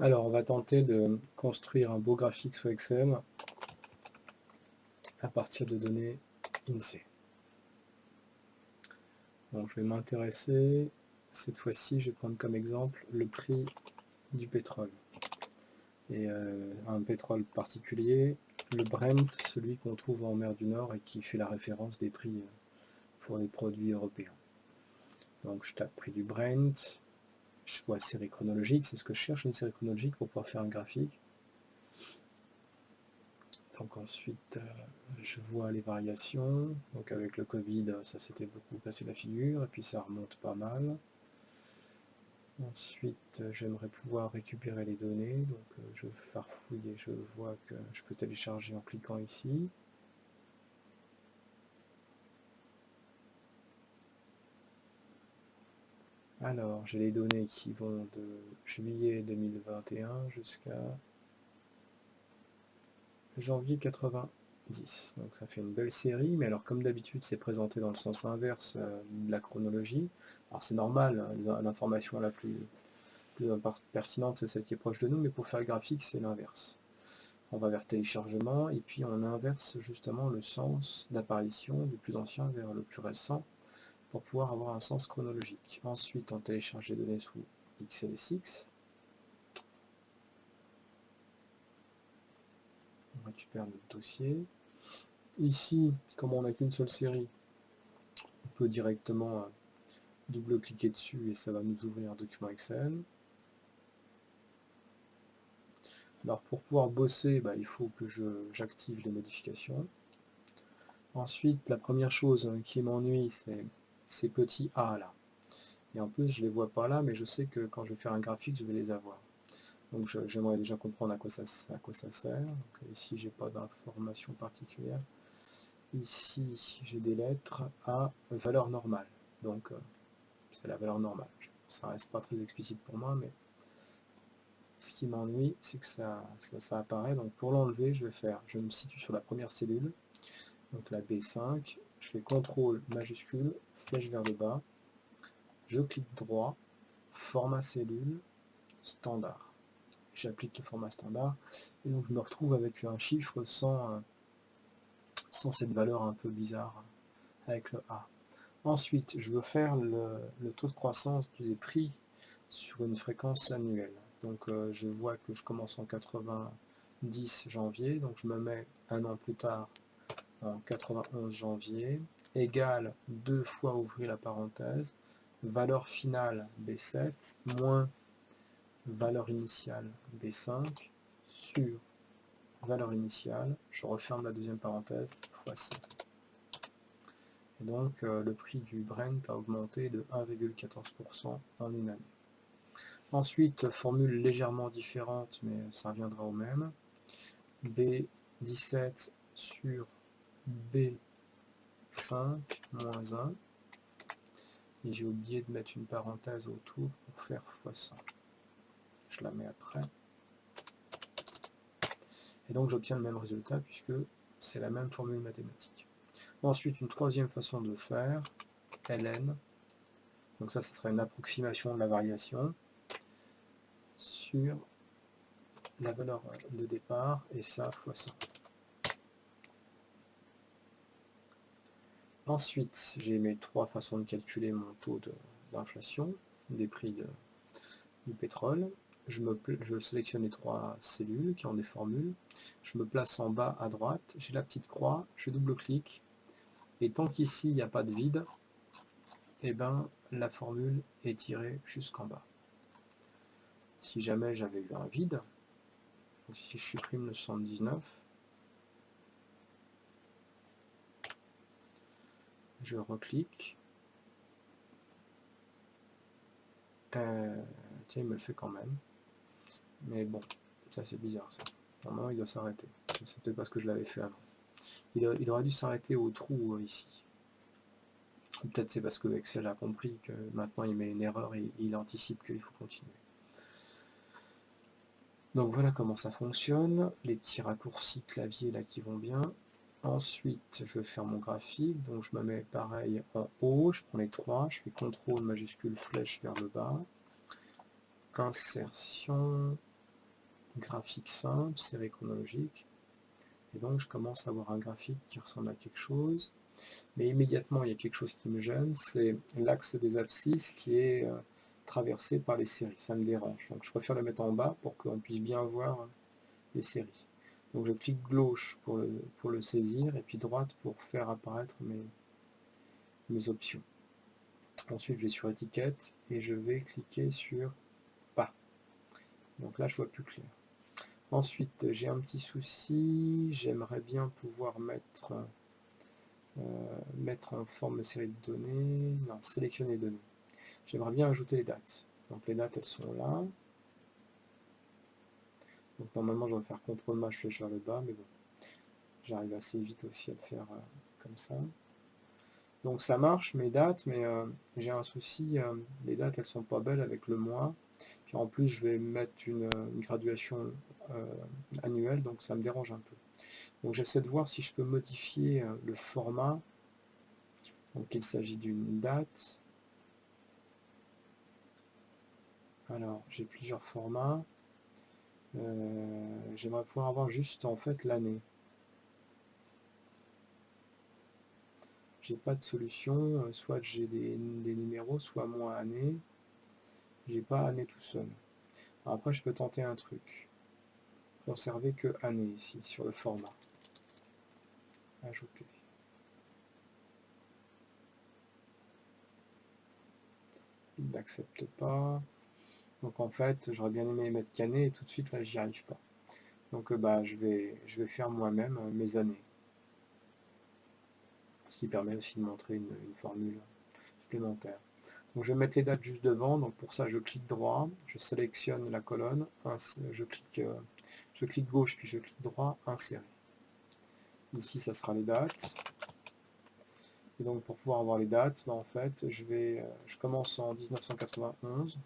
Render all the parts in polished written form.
Alors, on va tenter de construire un beau graphique sous Excel à partir de données INSEE. Donc, je vais m'intéresser, cette fois-ci, je vais prendre comme exemple le prix du pétrole. Et un pétrole particulier, le Brent, celui qu'on trouve en mer du Nord et qui fait la référence des prix pour les produits européens. Donc, je tape prix du Brent, je vois série chronologique, c'est ce que je cherche, une série chronologique pour pouvoir faire un graphique. Donc ensuite, je vois les variations. Donc avec le Covid, ça s'était beaucoup cassé la figure, et puis ça remonte pas mal. Ensuite, j'aimerais pouvoir récupérer les données. Donc je farfouille et je vois que je peux télécharger en cliquant ici. Alors, j'ai les données qui vont de juillet 2021 jusqu'à janvier 90. Donc ça fait une belle série, mais alors comme d'habitude c'est présenté dans le sens inverse de la chronologie. Alors c'est normal, hein, l'information la plus pertinente c'est celle qui est proche de nous, mais pour faire le graphique c'est l'inverse. On va vers téléchargement et puis on inverse justement le sens d'apparition du plus ancien vers le plus récent pour pouvoir avoir un sens chronologique. Ensuite on télécharge les données sous XLSX. On récupère notre dossier. Ici, comme on n'a qu'une seule série, on peut directement double-cliquer dessus et ça va nous ouvrir un document Excel. Alors pour pouvoir bosser, il faut que j'active les modifications. Ensuite, la première chose qui m'ennuie, c'est ces petits A là. Et en plus, je ne les vois pas là, mais je sais que quand je vais faire un graphique, je vais les avoir. Donc j'aimerais déjà comprendre à quoi ça sert. Donc, ici, j'ai pas d'information particulière. Ici, j'ai des lettres à valeur normale. Donc c'est la valeur normale. Ça reste pas très explicite pour moi, mais ce qui m'ennuie, c'est que ça apparaît. Donc pour l'enlever, je me situe sur la première cellule, donc la B5, je fais CTRL majuscule, flèche vers le bas, je clique droit, format cellule, standard. J'applique le format standard, et donc je me retrouve avec un chiffre sans cette valeur un peu bizarre avec le A. Ensuite, je veux faire le taux de croissance des prix sur une fréquence annuelle. Donc je vois que je commence en 90 janvier, donc je me mets un an plus tard en 91 janvier, égale 2 fois ouvrir la parenthèse, valeur finale B7, moins valeur initiale B5, sur valeur initiale, je referme la deuxième parenthèse, fois 5. Et donc le prix du Brent a augmenté de 1,14% en une année. Ensuite, formule légèrement différente, mais ça reviendra au même. B17 sur B5 moins 1. Et j'ai oublié de mettre une parenthèse autour pour faire x100. Je la mets après. Et donc j'obtiens le même résultat puisque c'est la même formule mathématique. Ensuite, une troisième façon de faire, ln. Donc ça sera une approximation de la variation sur la valeur de départ, et ça fois 100. Ensuite, j'ai mes trois façons de calculer mon taux d'inflation, des prix du pétrole. Je sélectionne les trois cellules qui ont des formules. Je me place en bas à droite, j'ai la petite croix, je double-clique, et tant qu'ici il n'y a pas de vide, eh ben, la formule est tirée jusqu'en bas. Si jamais j'avais eu un vide, donc si je supprime le 79, je reclique, tiens, il me le fait quand même, mais bon, ça c'est bizarre ça. Normalement il doit s'arrêter, c'est peut-être parce que je l'avais fait avant. Il aurait dû s'arrêter au trou ici. Peut-être c'est parce que Excel a compris que maintenant il met une erreur et il anticipe qu'il faut continuer. Donc voilà comment ça fonctionne, les petits raccourcis clavier là qui vont bien. Ensuite, je vais faire mon graphique, donc je me mets pareil en haut, je prends les trois, je fais CTRL majuscule flèche vers le bas, insertion, graphique simple, série chronologique. Et donc je commence à avoir un graphique qui ressemble à quelque chose. Mais immédiatement, il y a quelque chose qui me gêne, c'est l'axe des abscisses qui est traversé par les séries. Ça me dérange. Donc je préfère le mettre en bas pour qu'on puisse bien voir les séries. Donc je clique gauche pour le saisir et puis droite pour faire apparaître mes options. Ensuite, je vais sur étiquette et je vais cliquer sur pas. Donc là, je vois plus clair. Ensuite, j'ai un petit souci. J'aimerais bien pouvoir mettre en forme de série de données. Non, sélectionner les données. J'aimerais bien ajouter les dates. Donc les dates, elles sont là. Donc normalement, je vais faire CTRL-MA, flèche vers le bas, mais bon, j'arrive assez vite aussi à le faire comme ça. Donc ça marche, mes dates, mais j'ai un souci, les dates, elles sont pas belles avec le mois. Puis en plus, je vais mettre une graduation annuelle, donc ça me dérange un peu. Donc j'essaie de voir si je peux modifier le format. Donc il s'agit d'une date. Alors, j'ai plusieurs formats. J'aimerais pouvoir avoir juste en fait l'année. J'ai pas de solution, soit j'ai des numéros, soit moins année. J'ai pas année tout seul. Alors après, je peux tenter un truc. Conserver que année ici, sur le format. Ajouter. Il n'accepte pas. Donc en fait, j'aurais bien aimé mettre qu'année et tout de suite là, j'y arrive pas. Donc je vais faire moi-même mes années. Ce qui permet aussi de montrer une formule supplémentaire. Donc je vais mettre les dates juste devant, donc pour ça je clique droit, je sélectionne la colonne, je clique gauche puis je clique droit, insérer. Ici ça sera les dates. Et donc pour pouvoir avoir les dates, en fait je commence en 1991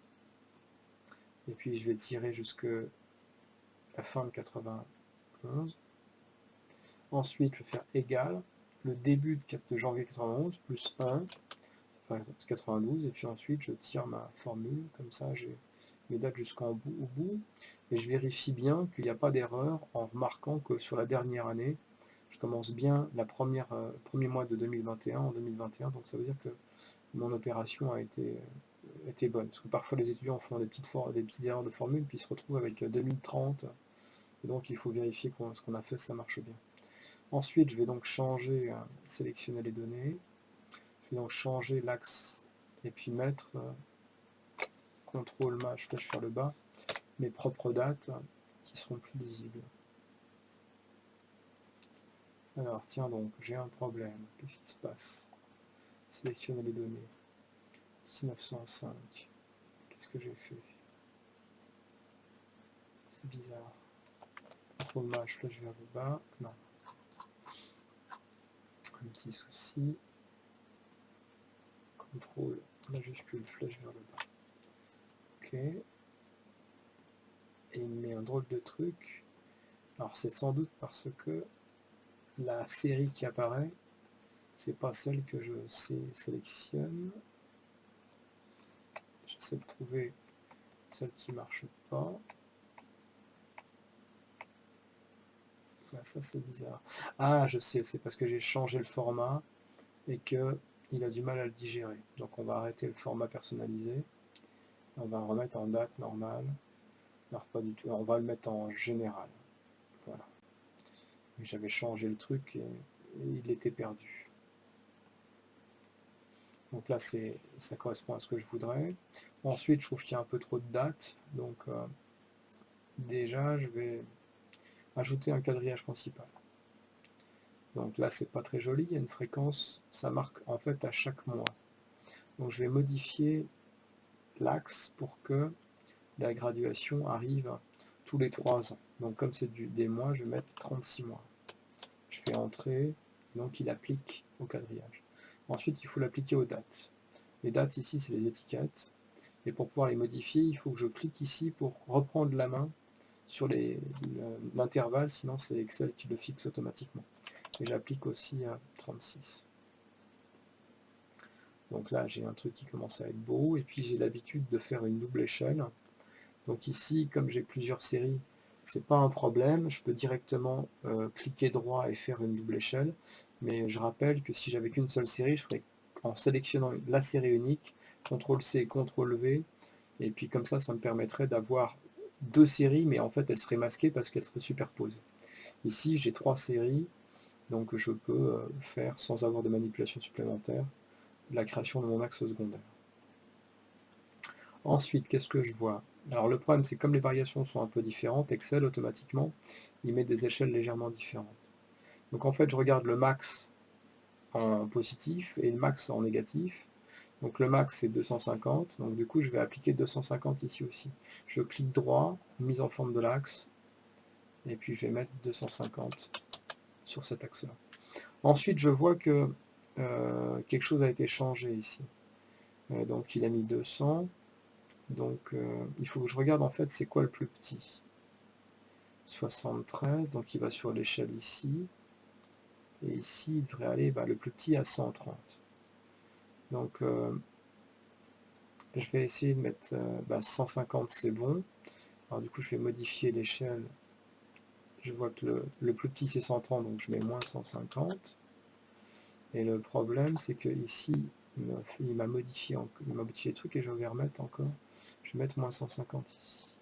et puis je vais tirer jusque la fin de 91. Ensuite je vais faire égal le début de janvier 91 plus 1, enfin 92, et puis ensuite je tire ma formule, comme ça j'ai mes dates jusqu'au bout, et je vérifie bien qu'il n'y a pas d'erreur en remarquant que sur la dernière année, je commence bien premier mois de 2021 en 2021, donc ça veut dire que mon opération a été bonne. Parce que parfois les étudiants font des petites erreurs de formule, puis ils se retrouvent avec 2030, et donc il faut vérifier que ce qu'on a fait, ça marche bien. Ensuite, je vais donc changer, sélectionner les données, je vais donc changer l'axe, et puis mettre CTRL-MA, flèche vers le bas, mes propres dates qui seront plus lisibles. Alors, tiens donc, j'ai un problème. Qu'est-ce qui se passe? Sélectionner les données. 1905. Qu'est-ce que j'ai fait? C'est bizarre. CTRL-MA, flèche vers le bas. Non. Un petit souci. CTRL majuscule, flèche vers le bas. Ok. Et il me met un drôle de truc. Alors, c'est sans doute parce que la série qui apparaît, c'est pas celle que je sélectionne. J'essaie de trouver celle qui marche pas. Ça c'est bizarre. Ah, je sais, c'est parce que j'ai changé le format et que il a du mal à le digérer. Donc on va arrêter le format personnalisé. On va remettre en date normale. Alors pas du tout, on va le mettre en général. Voilà. J'avais changé le truc et il était perdu. Donc là ça correspond à ce que je voudrais. Ensuite je trouve qu'il y a un peu trop de dates. Donc déjà je vais ajouter un quadrillage principal. Donc là c'est pas très joli, il y a une fréquence, ça marque en fait à chaque mois. Donc je vais modifier l'axe pour que la graduation arrive tous les 3 ans. Donc comme c'est des mois, je vais mettre 36 mois. Je fais entrer, donc il applique au quadrillage. Ensuite, il faut l'appliquer aux dates. Les dates ici, c'est les étiquettes. Et pour pouvoir les modifier, il faut que je clique ici pour reprendre la main sur l'intervalle, sinon c'est Excel qui le fixe automatiquement. Et j'applique aussi à 36. Donc là, j'ai un truc qui commence à être beau, et puis j'ai l'habitude de faire une double échelle. Donc ici, comme j'ai plusieurs séries, c'est pas un problème, je peux directement cliquer droit et faire une double échelle, mais je rappelle que si j'avais qu'une seule série, je ferais en sélectionnant la série unique, CTRL-C, CTRL-V, et puis comme ça me permettrait d'avoir deux séries, mais en fait elles seraient masquées parce qu'elles seraient superposées. Ici j'ai trois séries, donc je peux faire, sans avoir de manipulation supplémentaire, la création de mon axe secondaire. Ensuite, qu'est-ce que je vois? Alors le problème, c'est que comme les variations sont un peu différentes, Excel, automatiquement, il met des échelles légèrement différentes. Donc en fait, je regarde le max en positif et le max en négatif. Donc le max, c'est 250. Donc du coup, je vais appliquer 250 ici aussi. Je clique droit, mise en forme de l'axe, et puis je vais mettre 250 sur cet axe-là. Ensuite, je vois que quelque chose a été changé ici. Donc il a mis 200. Donc il faut que je regarde en fait c'est quoi le plus petit. 73, donc il va sur l'échelle ici. Et ici, il devrait aller le plus petit à 130. Donc je vais essayer de mettre 150, c'est bon. Alors du coup, je vais modifier l'échelle. Je vois que le plus petit c'est 130, donc je mets moins 150. Et le problème, c'est que ici, il m'a modifié le truc et je vais remettre encore. Je vais mettre moins 150 ici.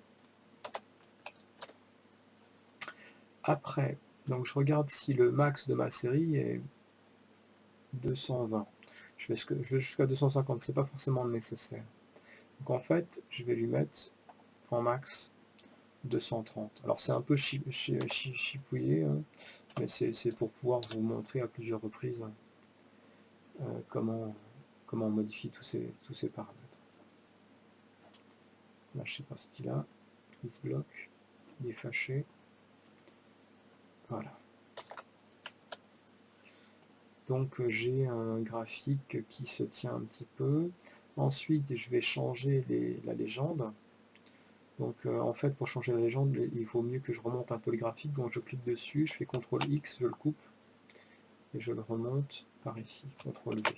Après, donc je regarde si le max de ma série est 220. Je vais jusqu'à 250, c'est pas forcément nécessaire. Donc en fait, je vais lui mettre en max 230. Alors c'est un peu chipouillé, hein, mais c'est pour pouvoir vous montrer à plusieurs reprises comment on modifie tous ces paramètres. Là, je sais pas ce qu'il a. Il se bloque. Il est fâché. Voilà. Donc j'ai un graphique qui se tient un petit peu. Ensuite, je vais changer la légende. Donc en fait, pour changer la légende, il vaut mieux que je remonte un peu le graphique. Donc je clique dessus, je fais CTRL X, je le coupe, et je le remonte par ici, CTRL V.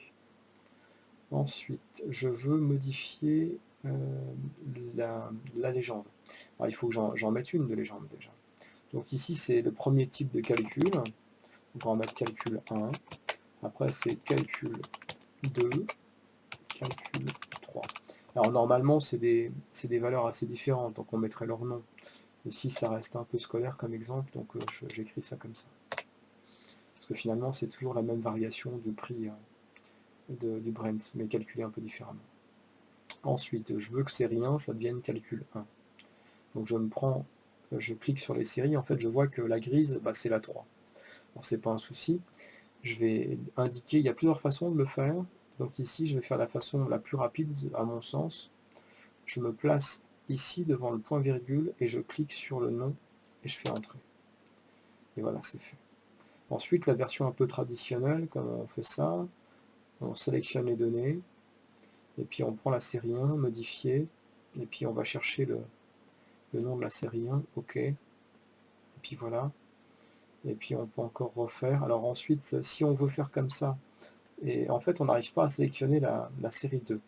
Ensuite, je veux modifier la légende. Alors, il faut que j'en mette une de légende déjà. Donc ici, c'est le premier type de calcul. Donc on va mettre calcul 1. Après, c'est calcul 2, calcul 3. Alors normalement, c'est des valeurs assez différentes, donc on mettrait leur nom. Ici, ça reste un peu scolaire comme exemple, donc j'écris ça comme ça. Parce que finalement, c'est toujours la même variation du prix du Brent, mais calculé un peu différemment. Ensuite, je veux que série 1, ça devienne calcul 1. Donc je clique sur les séries, en fait, je vois que la grise, c'est la 3. Alors, c'est pas un souci. Je vais indiquer, il y a plusieurs façons de le faire. Donc ici, je vais faire la façon la plus rapide, à mon sens. Je me place ici devant le point virgule et je clique sur le nom et je fais entrer. Et voilà, c'est fait. Ensuite, la version un peu traditionnelle, comment on fait ça? On sélectionne les données, et puis on prend la série 1, modifier, et puis on va chercher le nom de la série 1, OK, et puis voilà. Et puis on peut encore refaire. Alors ensuite, si on veut faire comme ça, et en fait on n'arrive pas à sélectionner la série 2.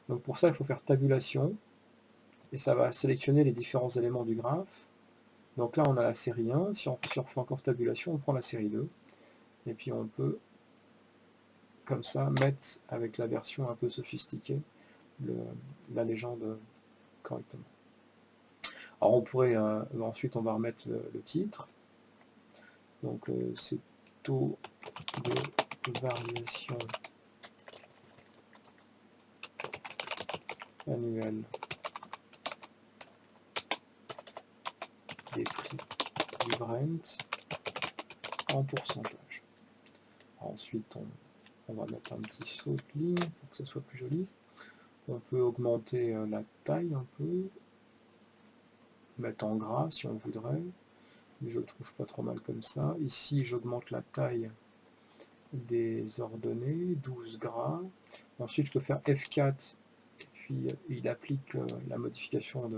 Donc pour ça, il faut faire tabulation, et ça va sélectionner les différents éléments du graphe. Donc là, on a la série 1, si on fait encore tabulation, on prend la série 2, et puis on peut, comme ça, mettre avec la version un peu sophistiquée, la légende correctement. Alors on pourrait, ensuite on va remettre le titre, donc c'est taux de variation annuelle des prix du Brent en pourcentage. Ensuite on va mettre un petit saut de ligne pour que ça soit plus joli. On peut augmenter la taille un peu, mettre en gras si on voudrait, mais je le trouve pas trop mal comme ça. Ici j'augmente la taille des ordonnées, 12 gras. Ensuite je peux faire F4 et puis il applique la modification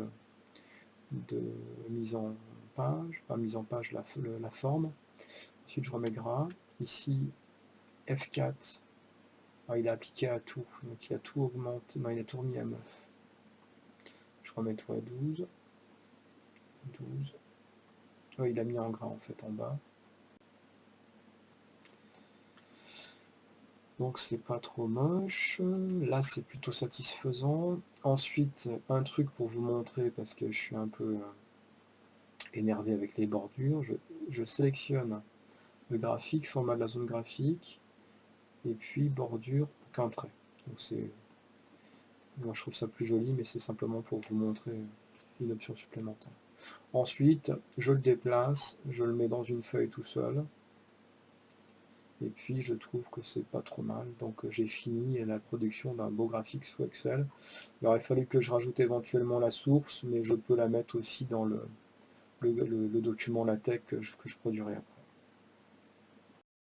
de mise en page, pas mise en page, la forme. Ensuite je remets gras. Ici F4, il a appliqué à tout, donc il a tout augmenté, non il a tout remis à 9. Je remets 12, 12, Oui, il a mis en gras en fait en bas. Donc c'est pas trop moche. Là c'est plutôt satisfaisant. Ensuite, un truc pour vous montrer, parce que je suis un peu énervé avec les bordures, je sélectionne le graphique, format de la zone graphique, et puis bordure, qu'un trait. Donc moi je trouve ça plus joli, mais c'est simplement pour vous montrer une option supplémentaire. Ensuite, je le déplace, je le mets dans une feuille tout seul, et puis je trouve que c'est pas trop mal. Donc j'ai fini la production d'un beau graphique sous Excel. Il aurait fallu que je rajoute éventuellement la source, mais je peux la mettre aussi dans le document LaTeX que je produirai après.